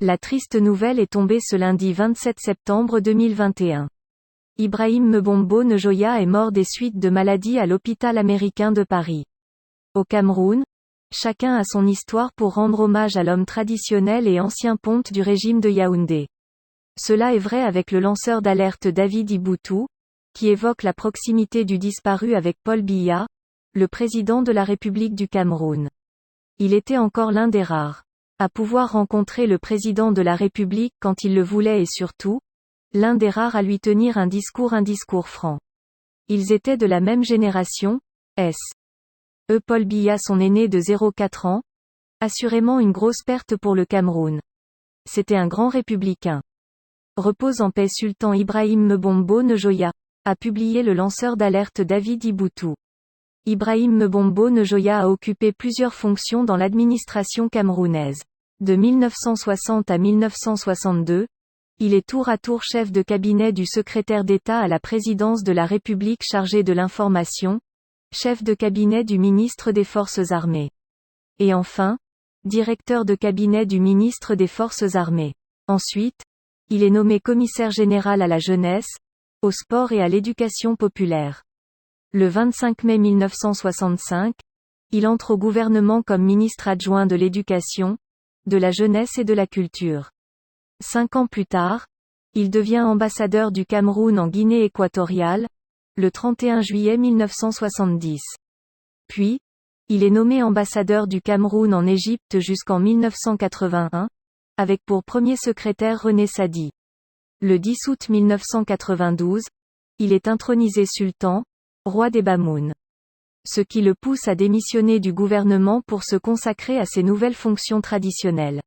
La triste nouvelle est tombée ce lundi 27 septembre 2021. Ibrahim Mbombo Njoya est mort des suites de maladies à l'hôpital américain de Paris. Au Cameroun, chacun a son histoire pour rendre hommage à l'homme traditionnel et ancien ponte du régime de Yaoundé. Cela est vrai avec le lanceur d'alerte David Iboutou, qui évoque la proximité du disparu avec Paul Biya, le président de la République du Cameroun. Il était encore l'un des rares à pouvoir rencontrer le président de la République quand il le voulait et surtout, l'un des rares à lui tenir un discours franc. Ils étaient de la même génération, Paul Biya son aîné de 0,4 ans, assurément une grosse perte pour le Cameroun. C'était un grand républicain. Repose en paix Sultan Ibrahim Mbombo Njoya, a publié le lanceur d'alerte David Iboutou. Ibrahim Mbombo Njoya a occupé plusieurs fonctions dans l'administration camerounaise. De 1960 à 1962, il est tour à tour chef de cabinet du secrétaire d'État à la présidence de la République chargé de l'information, chef de cabinet du ministre des Forces armées. Et enfin, directeur de cabinet du ministre des Forces armées. Ensuite, il est nommé commissaire général à la jeunesse, au sport et à l'éducation populaire. Le 25 mai 1965, il entre au gouvernement comme ministre adjoint de l'Éducation, de la jeunesse et de la culture. 5 ans plus tard, il devient ambassadeur du Cameroun en Guinée équatoriale, le 31 juillet 1970. Puis, il est nommé ambassadeur du Cameroun en Égypte jusqu'en 1981, avec pour premier secrétaire René Sadi. Le 10 août 1992, il est intronisé sultan, roi des Bamoun. Ce qui le pousse à démissionner du gouvernement pour se consacrer à ses nouvelles fonctions traditionnelles.